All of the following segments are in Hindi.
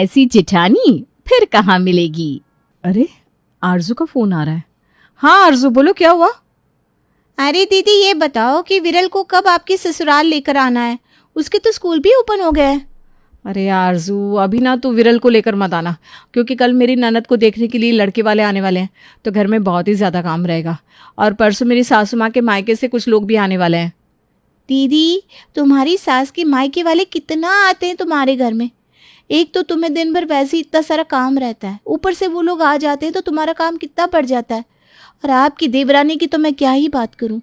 ऐसी जेठानी फिर कहाँ मिलेगी। अरे आरजू का फोन आ रहा है। हाँ आरजू बोलो, क्या हुआ। अरे दीदी ये बताओ कि विरल को कब आपकी ससुराल लेकर आना है? उसके तो स्कूल भी ओपन हो गया है। अरे आरजू अभी ना तू विरल को लेकर मत आना, क्योंकि कल मेरी ननद को देखने के लिए लड़के वाले आने वाले हैं, तो घर में बहुत ही ज़्यादा काम रहेगा। और परसों मेरी सासू माँ के मायके से कुछ लोग भी आने वाले हैं। दीदी तुम्हारी सास के मायके वाले कितना आते हैं तुम्हारे घर में? एक तो तुम्हें दिन भर वैसे ही इतना सारा काम रहता है, ऊपर से वो लोग आ जाते हैं तो तुम्हारा काम कितना बढ़ जाता है। और आपकी देवरानी की तो मैं क्या ही बात करूं।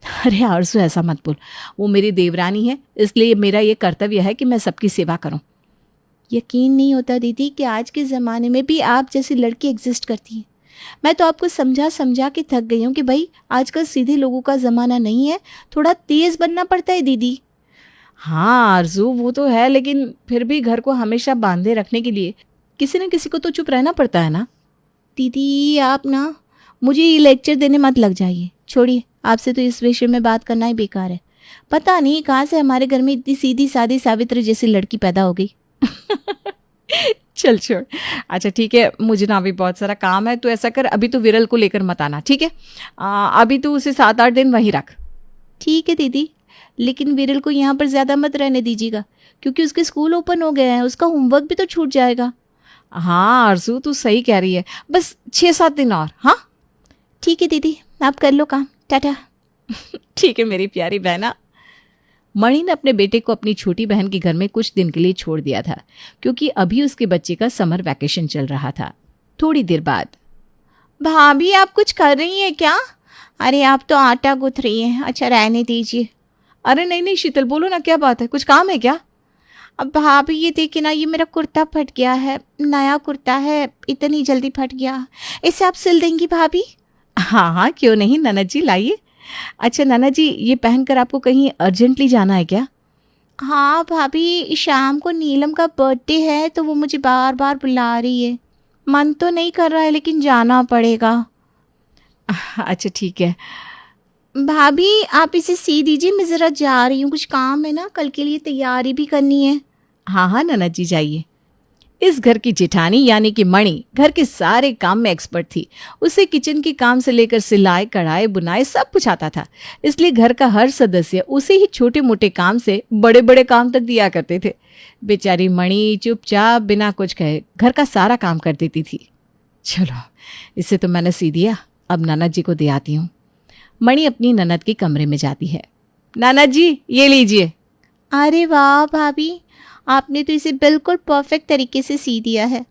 अरे आरजू ऐसा मत बोल, वो मेरी देवरानी है, इसलिए मेरा ये कर्तव्य है कि मैं सबकी सेवा करूं। यकीन नहीं होता दीदी कि आज के ज़माने में भी आप जैसी लड़की एग्जिस्ट करती है। मैं तो आपको समझा समझा के थक गई हूँ कि भाई आजकल सीधे लोगों का ज़माना नहीं है, थोड़ा तेज़ बनना पड़ता है दीदी। हाँ आरजू वो तो है, लेकिन फिर भी घर को हमेशा बांधे रखने के लिए किसी न किसी को तो चुप रहना पड़ता है ना। दीदी आप ना मुझे ये लेक्चर देने मत लग जाइए, छोड़िए, आपसे तो इस विषय में बात करना ही बेकार है। पता नहीं कहाँ से हमारे घर में इतनी सीधी सादी सावित्री जैसी लड़की पैदा हो गई। चल छोड़। अच्छा ठीक है, मुझे ना अभी बहुत सारा काम है, तो ऐसा कर अभी तो विरल को लेकर मत आना, ठीक है। अभी तो उसे 7-8 दिन वहीं रख। ठीक है दीदी, लेकिन विरल को यहाँ पर ज़्यादा मत रहने दीजिएगा, क्योंकि उसके स्कूल ओपन हो गए हैं, उसका होमवर्क भी तो छूट जाएगा। हाँ आरजू तू सही कह रही है, बस 6-7 दिन और। हाँ ठीक है दीदी, आप कर लो काम, टाटा। ठीक है मेरी प्यारी बहना। मणि ने अपने बेटे को अपनी छोटी बहन के घर में कुछ दिन के लिए छोड़ दिया था, क्योंकि अभी उसके बच्चे का समर वैकेशन चल रहा था। थोड़ी देर बाद, भाभी आप कुछ कर रही हैं क्या? अरे आप तो आटा गूंथ रही हैं। अच्छा रहने दीजिए। अरे नहीं नहीं शीतल बोलो ना, क्या बात है, कुछ काम है क्या। अब भाभी ये देखिए ना, ये मेरा कुर्ता फट गया है, नया कुर्ता है, इतनी जल्दी फट गया, इसे आप सिल देंगी भाभी? हाँ हाँ क्यों नहीं ननद जी, लाइए। अच्छा ननद जी ये पहनकर आपको कहीं अर्जेंटली जाना है क्या। हाँ भाभी, शाम को नीलम का बर्थडे है तो वो मुझे बार बार बुला रही है। मन तो नहीं कर रहा है लेकिन जाना पड़ेगा। अच्छा ठीक है। भाभी आप इसे सी दीजिए, मैं ज़रा जा रही हूँ, कुछ काम है ना, कल के लिए तैयारी भी करनी है। हाँ हाँ ननद जी जाइए। इस घर की जेठानी यानी कि मणि घर के सारे काम में एक्सपर्ट थी। उसे किचन के काम से लेकर सिलाई कढ़ाई बुनाई सब कुछ आता था, इसलिए घर का हर सदस्य उसे ही छोटे मोटे काम से बड़े बड़े काम तक दिया करते थे। बेचारी मणि चुपचाप बिना कुछ कहे घर का सारा काम कर देती थी। चलो इसे तो मैंने सी दिया, अब ननद जी को दे आती हूँ। मणि अपनी ननद के कमरे में जाती है। ननद जी ये लीजिए। अरे वाह भाभी, आपने तो इसे बिल्कुल परफेक्ट तरीके से सी दिया है,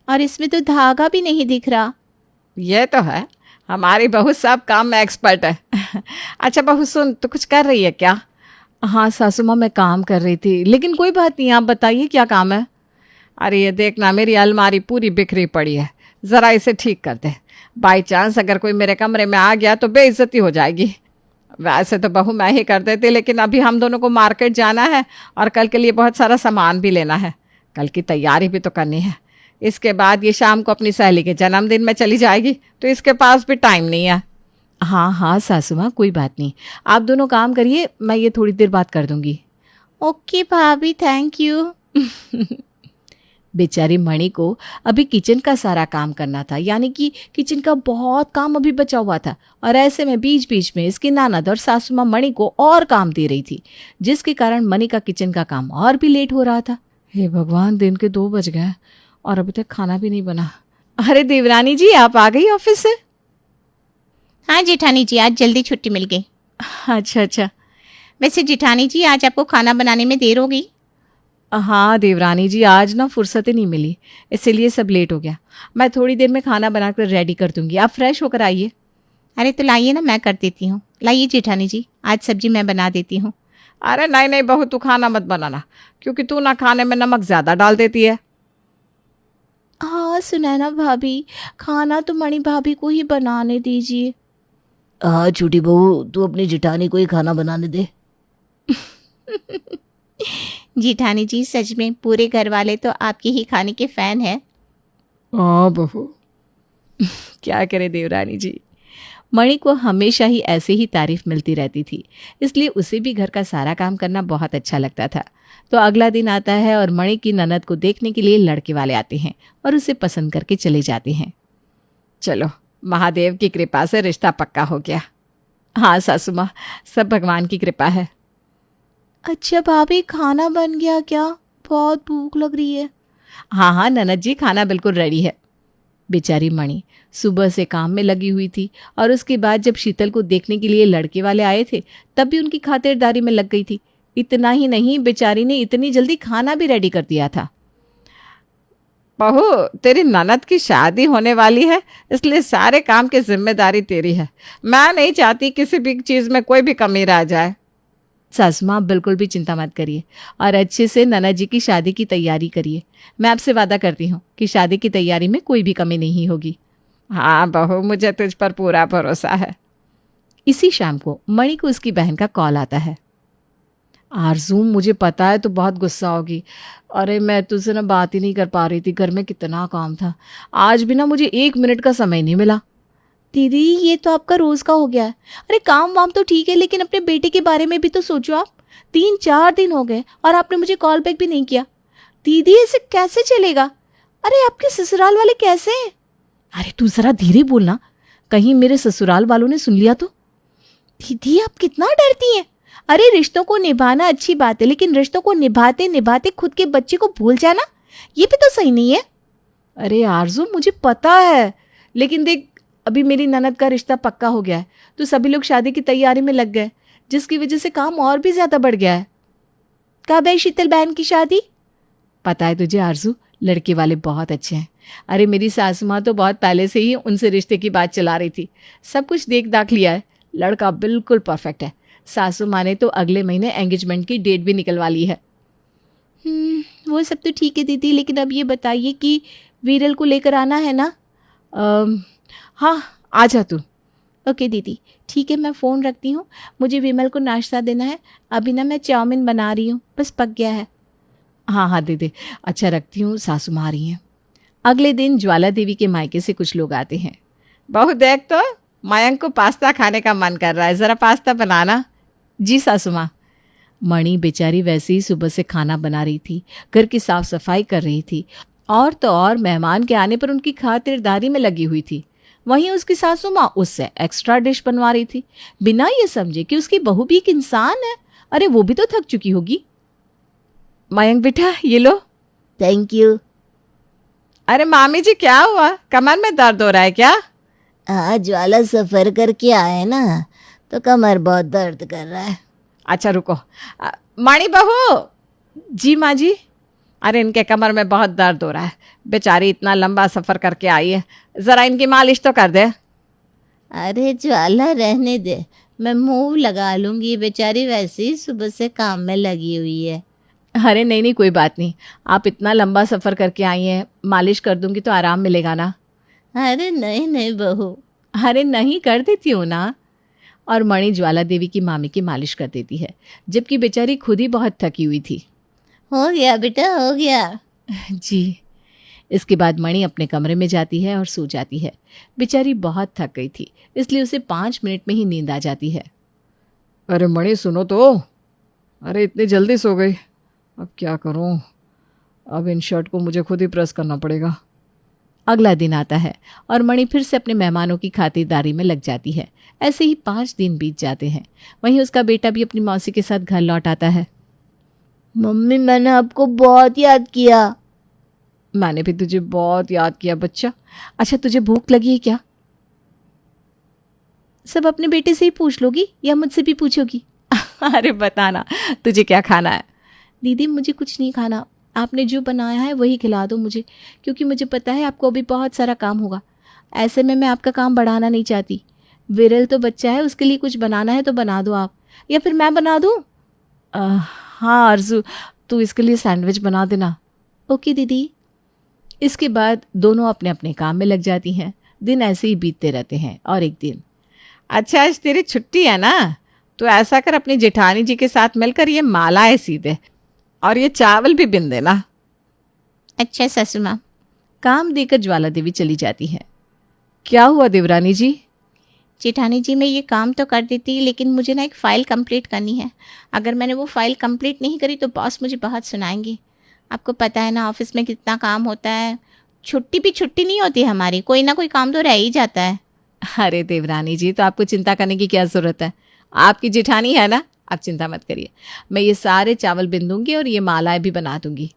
और इसमें तो धागा भी नहीं दिख रहा। ये तो है, हमारी बहू सब काम में एक्सपर्ट है। अच्छा बहू सुन, तो कुछ कर रही है क्या। हाँ सासू माँ मैं काम कर रही थी, लेकिन कोई बात नहीं, आप बताइए क्या काम है। अरे ये देखना मेरी अलमारी पूरी बिखरी पड़ी है, ज़रा इसे ठीक कर दे। बाई चांस अगर कोई मेरे कमरे में आ गया तो बेइज्जती हो जाएगी। वैसे तो बहू मैं ही कर देती, लेकिन अभी हम दोनों को मार्केट जाना है और कल के लिए बहुत सारा सामान भी लेना है, कल की तैयारी भी तो करनी है। इसके बाद ये शाम को अपनी सहेली के जन्मदिन में चली जाएगी, तो इसके पास भी टाइम नहीं है। हाँ हाँ सासू माँ कोई बात नहीं, आप दोनों काम करिए, मैं ये थोड़ी देर बाद कर दूंगी। ओके भाभी, थैंक यू। बेचारी मणि को अभी किचन का सारा काम करना था, यानी कि किचन का बहुत काम अभी बचा हुआ था, और ऐसे में बीच बीच में इसकी ननद और सासू माँ मणि को और काम दे रही थी, जिसके कारण मणि का किचन का काम और भी लेट हो रहा था। हे भगवान, दिन के 2 बज गए और अभी तक खाना भी नहीं बना। अरे देवरानी जी आप आ गई ऑफिस से। हाँ जेठानी जी, आज जल्दी छुट्टी मिल गई। अच्छा अच्छा। वैसे जेठानी जी आज आपको खाना बनाने में देर हो गई। हाँ देवरानी जी आज ना फुर्सत ही नहीं मिली, इसीलिए सब लेट हो गया। मैं थोड़ी देर में खाना बनाकर रेडी कर दूंगी, आप फ्रेश होकर आइए। अरे तो लाइए ना, मैं कर देती हूँ। लाइए जेठानी जी, आज सब्जी मैं बना देती हूँ। अरे नहीं नहीं बहू तू खाना मत बनाना, क्योंकि तू ना खाने में नमक ज़्यादा डाल देती है। हाँ सुनैना भाभी, खाना तो मणि भाभी को ही बनाने दीजिए। हाँ छोटी बहू, तू अपनी जेठानी को ही खाना बनाने दे। जेठानी जी सच में पूरे घर वाले तो आपके ही खाने के फैन हैं। हाँ बहू। क्या करे देवरानी जी, मणि को हमेशा ही ऐसे ही तारीफ मिलती रहती थी, इसलिए उसे भी घर का सारा काम करना बहुत अच्छा लगता था। तो अगला दिन आता है और मणि की ननद को देखने के लिए लड़के वाले आते हैं और उसे पसंद करके चले जाते हैं। चलो, महादेव की कृपा से रिश्ता पक्का हो गया। हाँ सासू माँ, सब भगवान की कृपा है। अच्छा भाभी, खाना बन गया क्या? बहुत भूख लग रही है। हाँ हाँ ननद जी, खाना बिल्कुल रेडी है। बेचारी मणि सुबह से काम में लगी हुई थी और उसके बाद जब शीतल को देखने के लिए लड़के वाले आए थे तब भी उनकी खातिरदारी में लग गई थी। इतना ही नहीं, बेचारी ने इतनी जल्दी खाना भी रेडी कर दिया था। बहू, तेरी ननद की शादी होने वाली है, इसलिए सारे काम की जिम्मेदारी तेरी है। मैं नहीं चाहती किसी भी चीज़ में कोई भी कमी रह जाए। सासू माँ, बिल्कुल भी चिंता मत करिए और अच्छे से ननद जी की शादी की तैयारी करिए। मैं आपसे वादा करती हूँ कि शादी की तैयारी में कोई भी कमी नहीं होगी। हाँ बहू, मुझे तुझ पर पूरा भरोसा है। इसी शाम को मणि को उसकी बहन का कॉल आता है। आरज़ू, मुझे पता है तो बहुत गुस्सा होगी। अरे मैं तुझसे ना बात ही नहीं कर पा रही थी, घर में कितना काम था। आज भी ना मुझे 1 मिनट का समय नहीं मिला। दीदी, ये तो आपका रोज का हो गया है। अरे काम वाम तो ठीक है, लेकिन अपने बेटे के बारे में भी तो सोचो आप। 3-4 दिन हो गए और आपने मुझे कॉल बैक भी नहीं किया। दीदी, ऐसे कैसे चलेगा? अरे आपके ससुराल वाले कैसे हैं? अरे तू ज़रा धीरे बोलना, कहीं मेरे ससुराल वालों ने सुन लिया तो। दीदी, आप कितना डरती हैं? अरे रिश्तों को निभाना अच्छी बात है, लेकिन रिश्तों को निभाते निभाते खुद के बच्चे को भूल जाना, ये भी तो सही नहीं है। अरे आरज़ू, मुझे पता है, लेकिन देख अभी मेरी ननद का रिश्ता पक्का हो गया है तो सभी लोग शादी की तैयारी में लग गए, जिसकी वजह से काम और भी ज़्यादा बढ़ गया है। कब है शीतल बहन की शादी? पता है तुझे आरज़ू, लड़के वाले बहुत अच्छे हैं। अरे मेरी सासू माँ तो बहुत पहले से ही उनसे रिश्ते की बात चला रही थी। सब कुछ देख दाख लिया है, लड़का बिल्कुल परफेक्ट है। सासू माँ ने तो अगले महीने एंगेजमेंट की डेट भी निकलवा ली है। वो सब तो ठीक है दीदी, लेकिन अब ये बताइए कि वीरल को लेकर आना है ना? हाँ, आ जा तू। ओके दीदी, ठीक है, मैं फ़ोन रखती हूँ। मुझे विमल को नाश्ता देना है। अभी ना मैं चाउमीन बना रही हूँ, बस पक गया है। हाँ हाँ दीदी, अच्छा रखती हूँ, सासू माँ आ रही हैं। अगले दिन ज्वाला देवी के मायके से कुछ लोग आते हैं। बहू देख तो, मयंक को पास्ता खाने का मन कर रहा है, ज़रा पास्ता बनाना। जी सासू माँ। मणि बेचारी वैसे ही सुबह से खाना बना रही थी, घर की साफ सफाई कर रही थी और तो और मेहमान के आने पर उनकी खातिरदारी में लगी हुई थी। वहीं उसकी सासू माँ उससे एक्स्ट्रा डिश बनवा रही थी, बिना ये समझे कि उसकी बहू भी एक इंसान है। अरे वो भी तो थक चुकी होगी। मयंक बेटा, ये लो। Thank you. अरे मामी जी, क्या हुआ? कमर में दर्द हो रहा है क्या? आज ज्वाला सफ़र करके आए ना, तो कमर बहुत दर्द कर रहा है। अच्छा रुको। मणि बहू। जी माँ जी। अरे इनके कमर में बहुत दर्द हो रहा है, बेचारी इतना लंबा सफ़र करके आई है, ज़रा इनकी मालिश तो कर दे। अरे ज्वाला रहने दे, मैं मूव लगा लूँगी, बेचारी वैसे ही सुबह से काम में लगी हुई है। अरे नहीं नहीं, कोई बात नहीं, आप इतना लंबा सफ़र करके आई हैं, मालिश कर दूंगी तो आराम मिलेगा ना। अरे नहीं नहीं बहू। अरे नहीं, कर देती हूँ ना। और मणि ज्वाला देवी की मामी की मालिश कर देती है, जबकि बेचारी खुद ही बहुत थकी हुई थी। हो गया बेटा, हो गया। जी। इसके बाद मणि अपने कमरे में जाती है और सो जाती है। बेचारी बहुत थक गई थी, इसलिए उसे 5 मिनट में ही नींद आ जाती है। अरे मणि सुनो तो, अरे इतनी जल्दी सो गई, अब क्या करूं? अब इन शर्ट को मुझे खुद ही प्रेस करना पड़ेगा। अगला दिन आता है और मणि फिर से अपने मेहमानों की खातिरदारी में लग जाती है। ऐसे ही 5 दिन बीत जाते हैं। वहीं उसका बेटा भी अपनी मौसी के साथ घर लौट आता है। मम्मी, मैंने आपको बहुत याद किया। मैंने भी तुझे बहुत याद किया बच्चा। अच्छा, तुझे भूख लगी है क्या? सब अपने बेटे से ही पूछ लोगी या मुझसे भी पूछोगी? अरे बताना, तुझे क्या खाना है? दीदी, मुझे कुछ नहीं खाना, आपने जो बनाया है वही खिला दो मुझे, क्योंकि मुझे पता है आपको अभी बहुत सारा काम होगा। ऐसे में मैं आपका काम बढ़ाना नहीं चाहती। विरल तो बच्चा है, उसके लिए कुछ बनाना है तो बना दो आप, या फिर मैं बना दूँ? हाँ आरजू, तू इसके लिए सैंडविच बना देना। ओके दीदी। इसके बाद दोनों अपने अपने काम में लग जाती हैं। दिन ऐसे ही बीतते रहते हैं और एक दिन, अच्छा आज तेरी छुट्टी है ना, तो ऐसा कर अपनी जेठानी जी के साथ मिलकर ये मालाएं सी दे और ये चावल भी बिन देना। अच्छा सासू माँ। काम देकर ज्वाला देवी चली जाती है। क्या हुआ देवरानी जी? जेठानी जी मैं ये काम तो कर देती, लेकिन मुझे ना एक फ़ाइल कंप्लीट करनी है। अगर मैंने वो फ़ाइल कंप्लीट नहीं करी तो बॉस मुझे बहुत सुनाएंगे। आपको पता है ना ऑफिस में कितना काम होता है, छुट्टी भी छुट्टी नहीं होती हमारी, कोई ना कोई काम तो रह ही जाता है। अरे देवरानी जी, तो आपको चिंता करने की क्या ज़रूरत है, आपकी जेठानी है ना, आप चिंता मत करिए। मैं ये सारे चावल बिन दूंगी और ये मालाएं भी बना दूंगी।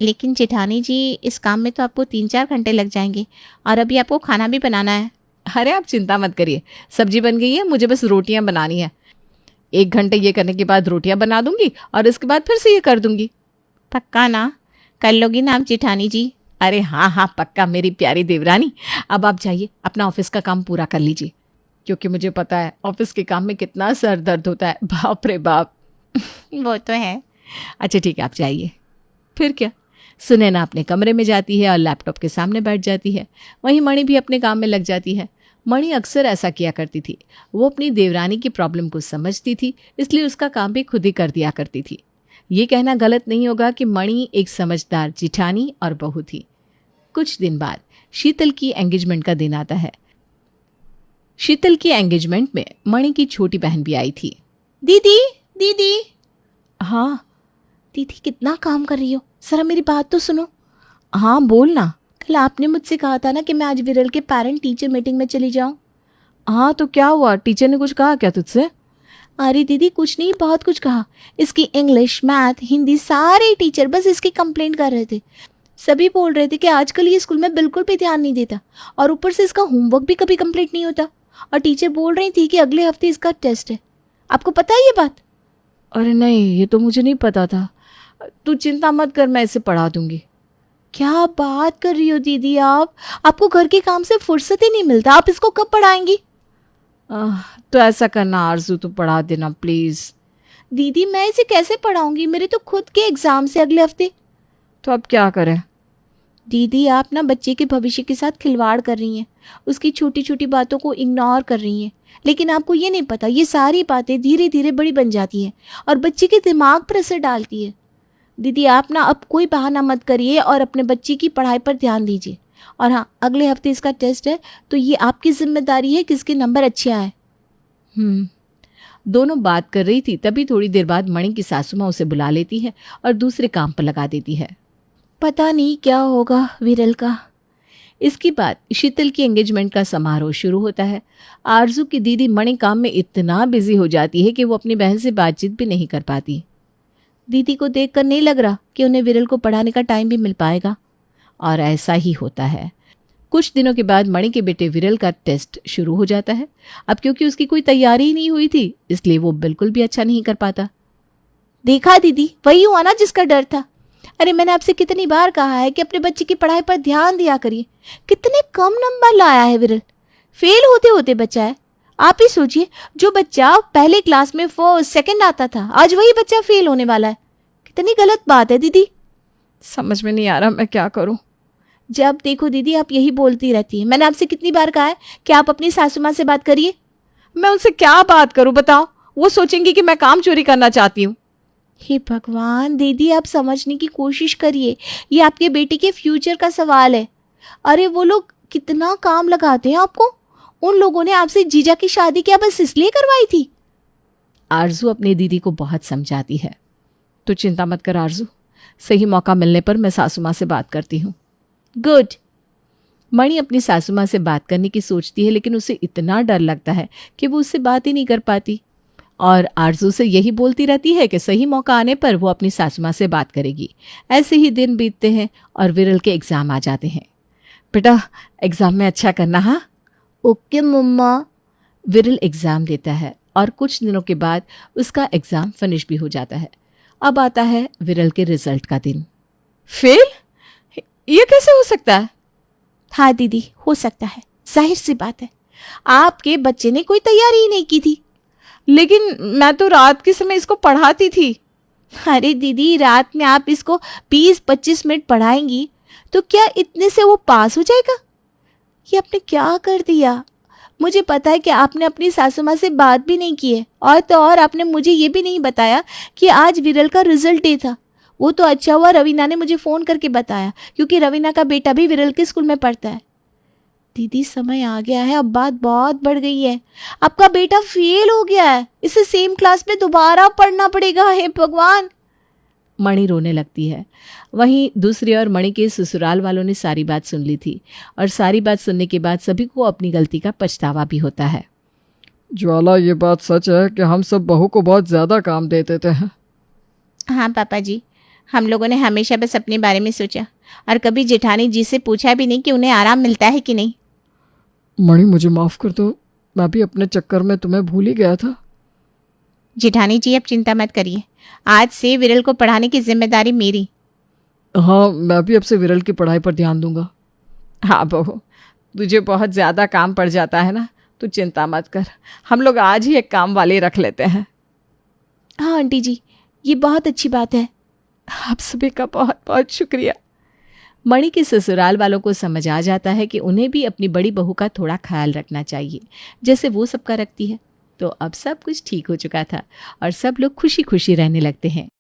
लेकिन जेठानी जी इस काम में तो आपको 3-4 घंटे लग जाएंगे और अभी आपको खाना भी बनाना है। अरे आप चिंता मत करिए, सब्जी बन गई है, मुझे बस रोटियां बनानी है। 1 घंटे ये करने के बाद रोटियां बना दूंगी और इसके बाद फिर से ये कर दूंगी। पक्का ना? कर लोगी ना आप जेठानी जी? अरे हाँ हाँ पक्का मेरी प्यारी देवरानी। अब आप जाइए अपना ऑफिस का काम पूरा कर लीजिए, क्योंकि मुझे पता है ऑफिस के काम में कितना सर दर्द होता है, बाप रे बाप। वो तो है। अच्छा ठीक है, आप जाइए। फिर क्या, सुनैना अपने कमरे में जाती है और लैपटॉप के सामने बैठ जाती है। वहीं मणि भी अपने काम में लग जाती है। मणि अक्सर ऐसा किया करती थी। वो अपनी देवरानी की प्रॉब्लम को समझती थी, इसलिए उसका काम भी खुद ही कर दिया करती थी। ये कहना गलत नहीं होगा कि मणि एक समझदार जिठानी और बहू थी। कुछ दिन बाद शीतल की एंगेजमेंट का दिन आता है। शीतल की एंगेजमेंट में मणि की छोटी बहन भी आई थी। दीदी दीदी। हाँ दीदी कितना काम कर रही हो, जरा मेरी बात तो सुनो। हाँ बोल ना। कल आपने मुझसे कहा था ना कि मैं आज विरल के पेरेंट टीचर मीटिंग में चली जाऊं। हाँ तो क्या हुआ, टीचर ने कुछ कहा क्या तुझसे? अरे दीदी कुछ नहीं, बहुत कुछ कहा। इसकी इंग्लिश, मैथ, हिंदी सारे टीचर बस इसकी कंप्लेंट कर रहे थे। सभी बोल रहे थे कि आजकल ये स्कूल में बिल्कुल भी ध्यान नहीं देता और ऊपर से इसका होमवर्क भी कभी कंप्लीट नहीं होता। और टीचर बोल रही थी कि अगले हफ्ते इसका टेस्ट है। आपको पता है ये बात? अरे नहीं, ये तो मुझे नहीं पता था। तू चिंता मत कर, मैं इसे पढ़ा दूंगी। क्या बात कर रही हो दीदी आप? आपको घर के काम से फुर्सत ही नहीं मिलता, आप इसको कब पढ़ाएंगी? तो ऐसा करना आरजू, तो पढ़ा देना प्लीज़। दीदी मैं इसे कैसे पढ़ाऊंगी, मेरे तो खुद के एग्जाम से अगले हफ्ते। तो अब क्या करें? दीदी आप ना बच्चे के भविष्य के साथ खिलवाड़ कर रही हैं, उसकी छोटी छोटी बातों को इग्नोर कर रही हैं। लेकिन आपको ये नहीं पता ये सारी बातें धीरे धीरे बड़ी बन जाती हैं और बच्चे के दिमाग पर असर डालती है। दीदी आप ना अब कोई बहाना मत करिए और अपने बच्चे की पढ़ाई पर ध्यान दीजिए। और हाँ, अगले हफ्ते इसका टेस्ट है तो ये आपकी जिम्मेदारी है कि इसके नंबर अच्छे आए। दोनों बात कर रही थी, तभी थोड़ी देर बाद मणि की सासू माँ उसे बुला लेती है और दूसरे काम पर लगा देती है। पता नहीं क्या होगा विरल का। इसके बाद शीतल की एंगेजमेंट का समारोह शुरू होता है। आरजू की दीदी मणि काम में इतना बिजी हो जाती है कि वो अपनी बहन से बातचीत भी नहीं कर पाती। दीदी को देखकर नहीं लग रहा कि उन्हें विरल को पढ़ाने का टाइम भी मिल पाएगा। और ऐसा ही होता है। कुछ दिनों के बाद मणि के बेटे विरल का टेस्ट शुरू हो जाता है। अब क्योंकि उसकी कोई तैयारी ही नहीं हुई थी, इसलिए वो बिल्कुल भी अच्छा नहीं कर पाता। देखा दीदी, वही हुआ ना जिसका डर था। अरे मैंने आपसे कितनी बार कहा है कि अपने बच्चे की पढ़ाई पर ध्यान दिया करिए। कितने कम नंबर लाया है विरल, फेल होते होते बचा है। आप ही सोचिए, जो बच्चा पहले क्लास में फर्स्ट सेकंड आता था, आज वही बच्चा फेल होने वाला है। कितनी गलत बात है दीदी। समझ में नहीं आ रहा मैं क्या करूं। जब देखो दीदी आप यही बोलती रहती है। मैंने आपसे कितनी बार कहा है कि आप अपनी सासू माँ से बात करिए। मैं उनसे क्या बात करूं बताओ, वो सोचेंगी कि मैं काम चोरी करना चाहती हूँ। हे भगवान, दीदी आप समझने की कोशिश करिए, ये आपके बेटे के फ्यूचर का सवाल है। अरे वो लोग कितना काम लगाते हैं आपको। उन लोगों ने आपसे जीजा की शादी क्या बस इसलिए करवाई थी? आरजू अपनी दीदी को बहुत समझाती है। तो चिंता मत कर आरजू, सही मौका मिलने पर मैं सासू माँ से बात करती हूँ। गुड। मणि अपनी सासू माँ से बात करने की सोचती है, लेकिन उसे इतना डर लगता है कि वो उससे बात ही नहीं कर पाती और आरजू से यही बोलती रहती है कि सही मौका आने पर वो अपनी सासू माँ से बात करेगी। ऐसे ही दिन बीतते हैं और विरल के एग्ज़ाम आ जाते हैं। बेटा एग्ज़ाम में अच्छा करना। हाँ ओके मम्मा। विरल एग्ज़ाम देता है और कुछ दिनों के बाद उसका एग्ज़ाम फिनिश भी हो जाता है। अब आता है विरल के रिजल्ट का दिन। फेल? ये कैसे हो सकता है? हाँ दीदी, हो सकता है, जाहिर सी बात है। आपके बच्चे ने कोई तैयारी ही नहीं की थी। लेकिन मैं तो रात के समय इसको पढ़ाती थी। अरे दीदी, रात में आप इसको 20-25 मिनट पढ़ाएंगी तो क्या इतने से वो पास हो जाएगा? ये आपने क्या कर दिया? मुझे पता है कि आपने अपनी सासू माँ से बात भी नहीं की है और तो और आपने मुझे ये भी नहीं बताया कि आज विरल का रिजल्ट डे था। वो तो अच्छा हुआ रवीना ने मुझे फ़ोन करके बताया, क्योंकि रवीना का बेटा भी विरल के स्कूल में पढ़ता है। दीदी समय आ गया है, अब बात बहुत बढ़ गई है। आपका बेटा फेल हो गया है, इसे सेम क्लास में दोबारा पढ़ना पड़ेगा। हे भगवान। मणि रोने लगती है। वहीं दूसरी ओर मणि के ससुराल वालों ने सारी बात सुन ली थी और सारी बात सुनने के बाद सभी को अपनी गलती का पछतावा भी होता है। ज्वाला, ये बात सच है कि हम सब बहू को बहुत ज़्यादा काम दे देते हैं। हाँ पापा जी, हम लोगों ने हमेशा बस अपने बारे में सोचा और कभी जेठानी जी से पूछा भी नहीं कि उन्हें आराम मिलता है कि नहीं। मणि, मुझे माफ़ कर दो, मैं भी अपने चक्कर में तुम्हें भूल ही गया था। जेठानी जी, अब चिंता मत करिए, आज से विरल को पढ़ाने की जिम्मेदारी मेरी। हाँ, मैं भी अब से विरल की पढ़ाई पर ध्यान दूंगा। हाँ बहू, तुझे बहुत ज़्यादा काम पड़ जाता है ना, तू चिंता मत कर, हम लोग आज ही एक काम वाले रख लेते हैं। हाँ आंटी जी, ये बहुत अच्छी बात है। आप सभी का बहुत बहुत शुक्रिया। मणि के ससुराल वालों को समझ आ जाता है कि उन्हें भी अपनी बड़ी बहू का थोड़ा ख्याल रखना चाहिए, जैसे वो सबका रखती है। तो अब सब कुछ ठीक हो चुका था और सब लोग खुशी खुशी रहने लगते हैं।